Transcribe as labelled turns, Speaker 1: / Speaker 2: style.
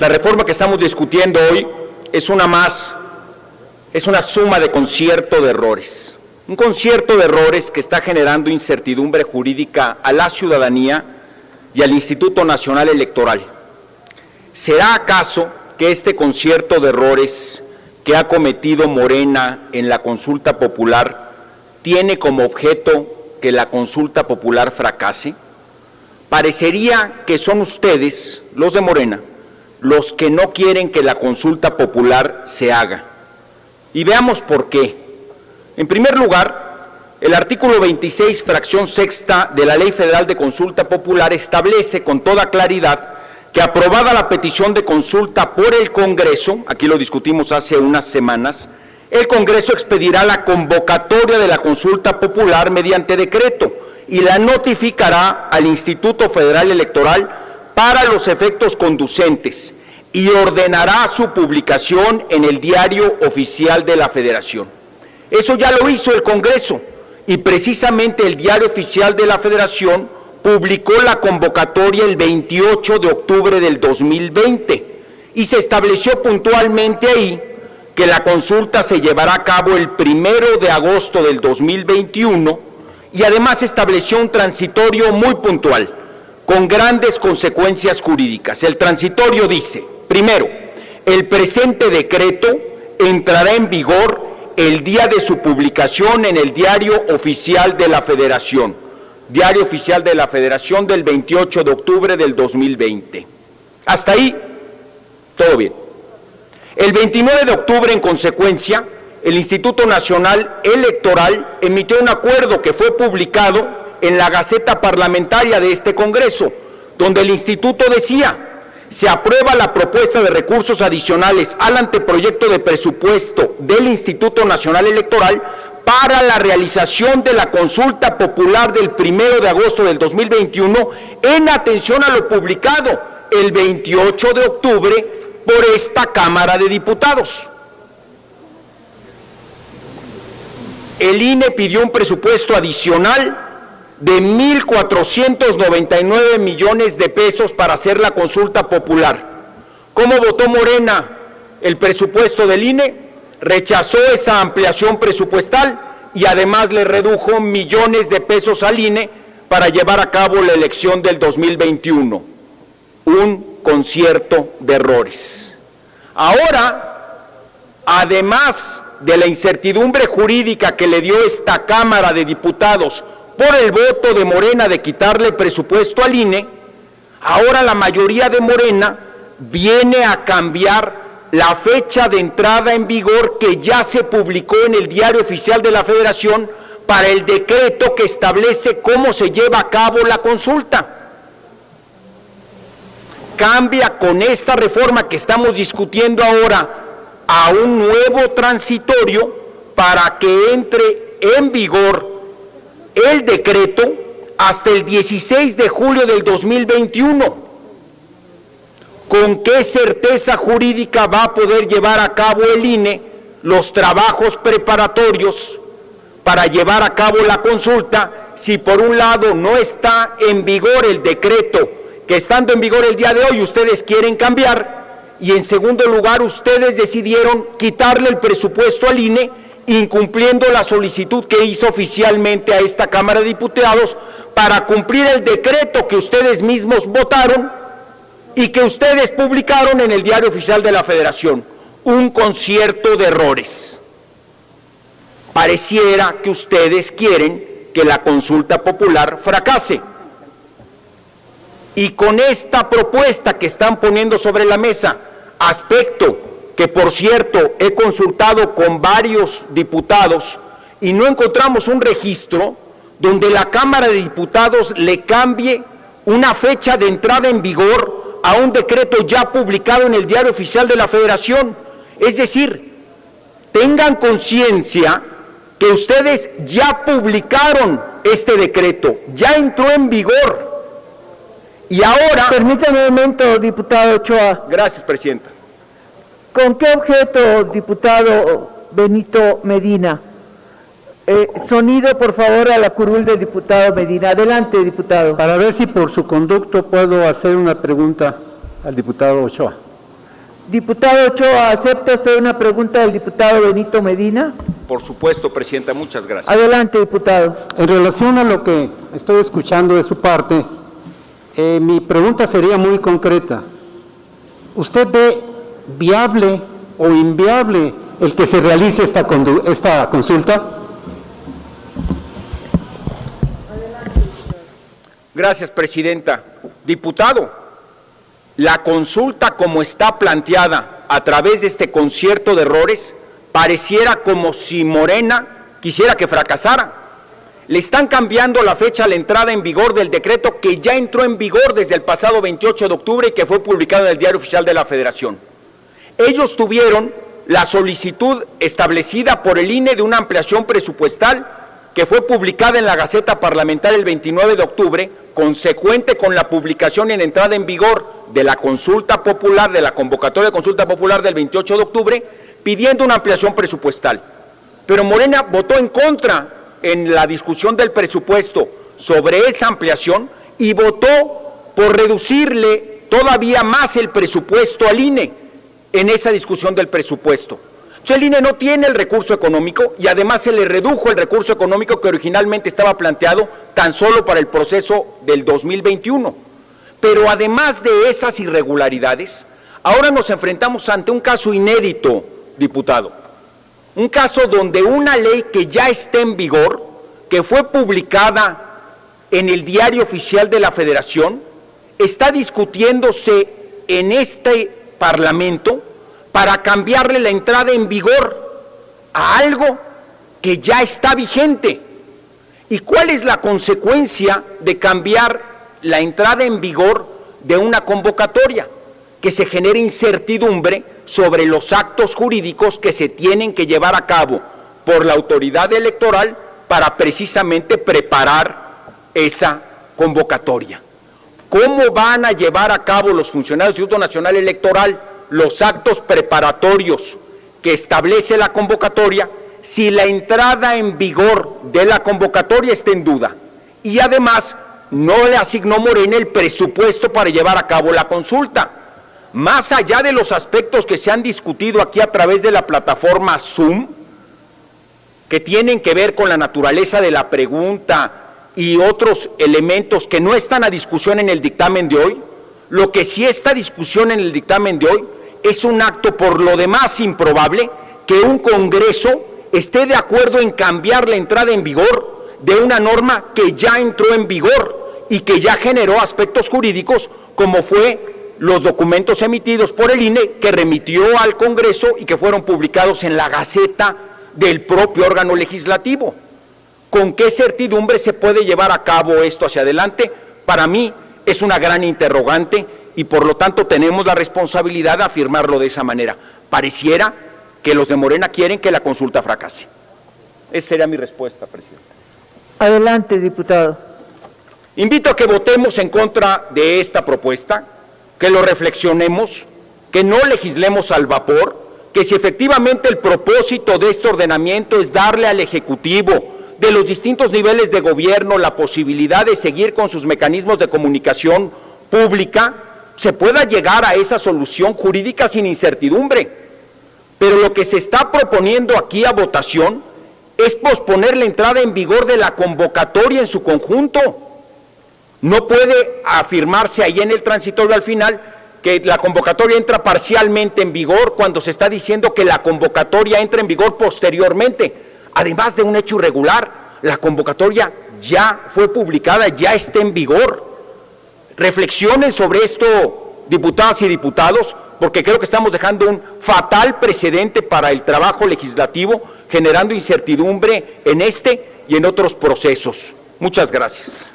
Speaker 1: La reforma que estamos discutiendo hoy es una suma de concierto de errores. Un concierto de errores que está generando incertidumbre jurídica a la ciudadanía y al Instituto Nacional Electoral. ¿Será acaso que este concierto de errores que ha cometido Morena en la consulta popular tiene como objeto que la consulta popular fracase? Parecería que son ustedes, los de Morena, los que no quieren que la consulta popular se haga. Y veamos por qué. En primer lugar, el artículo 26, fracción sexta de la Ley Federal de Consulta Popular establece con toda claridad que aprobada la petición de consulta por el Congreso, aquí lo discutimos hace unas semanas, el Congreso expedirá la convocatoria de la consulta popular mediante decreto y la notificará al Instituto Federal Electoral para los efectos conducentes y ordenará su publicación en el Diario Oficial de la Federación. Eso ya lo hizo el Congreso y precisamente el Diario Oficial de la Federación publicó la convocatoria el 28 de octubre del 2020 y se estableció puntualmente ahí que la consulta se llevará a cabo el 1 de agosto del 2021 y además estableció un transitorio muy puntual, con grandes consecuencias jurídicas. El transitorio dice, primero, el presente decreto entrará en vigor el día de su publicación en el Diario Oficial de la Federación. Diario Oficial de la Federación del 28 de octubre del 2020. Hasta ahí, todo bien. El 29 de octubre, en consecuencia, el Instituto Nacional Electoral emitió un acuerdo que fue publicado en la Gaceta Parlamentaria de este Congreso, donde el Instituto decía: se aprueba la propuesta de recursos adicionales al anteproyecto de presupuesto del Instituto Nacional Electoral para la realización de la consulta popular del 1 de agosto del 2021 en atención a lo publicado el 28 de octubre por esta Cámara de Diputados. El INE pidió un presupuesto adicional de 1,499 millones de pesos para hacer la consulta popular. ¿Cómo votó Morena el presupuesto del INE? Rechazó esa ampliación presupuestal y además le redujo millones de pesos al INE para llevar a cabo la elección del 2021. Un concierto de errores. Ahora, además de la incertidumbre jurídica que le dio esta Cámara de Diputados por el voto de Morena de quitarle presupuesto al INE, ahora la mayoría de Morena viene a cambiar la fecha de entrada en vigor que ya se publicó en el Diario Oficial de la Federación para el decreto que establece cómo se lleva a cabo la consulta. Cambia con esta reforma que estamos discutiendo ahora a un nuevo transitorio para que entre en vigor el decreto hasta el 16 de julio del 2021. ¿Con qué certeza jurídica va a poder llevar a cabo el INE los trabajos preparatorios para llevar a cabo la consulta si por un lado no está en vigor el decreto que estando en vigor el día de hoy ustedes quieren cambiar y en segundo lugar ustedes decidieron quitarle el presupuesto al INE incumpliendo la solicitud que hizo oficialmente a esta Cámara de Diputados para cumplir el decreto que ustedes mismos votaron y que ustedes publicaron en el Diario Oficial de la Federación? Un concierto de errores. Pareciera que ustedes quieren que la consulta popular fracase. Y con esta propuesta que están poniendo sobre la mesa, aspecto que por cierto he consultado con varios diputados y no encontramos un registro donde la Cámara de Diputados le cambie una fecha de entrada en vigor a un decreto ya publicado en el Diario Oficial de la Federación. Es decir, tengan conciencia que ustedes ya publicaron este decreto, ya entró en vigor. Y ahora...
Speaker 2: Permítame un momento, diputado Ochoa.
Speaker 1: Gracias, Presidenta.
Speaker 2: ¿Con qué objeto, diputado Benito Medina? Sonido, por favor, a la curul del diputado Medina. Adelante, diputado.
Speaker 3: Para ver si por su conducto puedo hacer una pregunta al diputado Ochoa.
Speaker 2: Diputado Ochoa, ¿acepta usted una pregunta del diputado Benito Medina?
Speaker 1: Por supuesto, Presidenta, muchas gracias.
Speaker 2: Adelante, diputado.
Speaker 3: En relación a lo que estoy escuchando de su parte, mi pregunta sería muy concreta. ¿Usted ve viable o inviable el que se realice esta consulta?
Speaker 1: Gracias, Presidenta. Diputado, la consulta como está planteada a través de este concierto de errores pareciera como si Morena quisiera que fracasara. Le están cambiando la fecha a la entrada en vigor del decreto que ya entró en vigor desde el pasado 28 de octubre y que fue publicado en el Diario Oficial de la Federación. Ellos tuvieron la solicitud establecida por el INE de una ampliación presupuestal que fue publicada en la Gaceta Parlamentaria el 29 de octubre, consecuente con la publicación en entrada en vigor de la consulta popular, de la convocatoria de consulta popular del 28 de octubre, pidiendo una ampliación presupuestal. Pero Morena votó en contra en la discusión del presupuesto sobre esa ampliación y votó por reducirle todavía más el presupuesto al INE en esa discusión del presupuesto. El INE no tiene el recurso económico y además se le redujo el recurso económico que originalmente estaba planteado tan solo para el proceso del 2021. Pero además de esas irregularidades, ahora nos enfrentamos ante un caso inédito, diputado. Un caso donde una ley que ya está en vigor, que fue publicada en el Diario Oficial de la Federación, está discutiéndose en este Parlamento para cambiarle la entrada en vigor a algo que ya está vigente. ¿Y cuál es la consecuencia de cambiar la entrada en vigor de una convocatoria? Que se genere incertidumbre sobre los actos jurídicos que se tienen que llevar a cabo por la autoridad electoral para precisamente preparar esa convocatoria. ¿Cómo van a llevar a cabo los funcionarios del Instituto Nacional Electoral los actos preparatorios que establece la convocatoria si la entrada en vigor de la convocatoria está en duda? Y además no le asignó Morena el presupuesto para llevar a cabo la consulta. Más allá de los aspectos que se han discutido aquí a través de la plataforma Zoom, que tienen que ver con la naturaleza de la pregunta y otros elementos que no están a discusión en el dictamen de hoy, lo que sí está a discusión en el dictamen de hoy es un acto por lo demás improbable que un Congreso esté de acuerdo en cambiar la entrada en vigor de una norma que ya entró en vigor y que ya generó aspectos jurídicos como fue los documentos emitidos por el INE que remitió al Congreso y que fueron publicados en la Gaceta del propio órgano legislativo. ¿Con qué certidumbre se puede llevar a cabo esto hacia adelante? Para mí es una gran interrogante y por lo tanto tenemos la responsabilidad de afirmarlo de esa manera. Pareciera que los de Morena quieren que la consulta fracase. Esa sería mi respuesta, Presidente.
Speaker 2: Adelante, diputado.
Speaker 1: Invito a que votemos en contra de esta propuesta, que lo reflexionemos, que no legislemos al vapor, que si efectivamente el propósito de este ordenamiento es darle al Ejecutivo de los distintos niveles de gobierno la posibilidad de seguir con sus mecanismos de comunicación pública, se pueda llegar a esa solución jurídica sin incertidumbre. Pero lo que se está proponiendo aquí a votación es posponer la entrada en vigor de la convocatoria en su conjunto. No puede afirmarse ahí en el transitorio al final que la convocatoria entra parcialmente en vigor cuando se está diciendo que la convocatoria entra en vigor posteriormente. Además de un hecho irregular, la convocatoria ya fue publicada, ya está en vigor. Reflexionen sobre esto, diputadas y diputados, porque creo que estamos dejando un fatal precedente para el trabajo legislativo, generando incertidumbre en este y en otros procesos. Muchas gracias.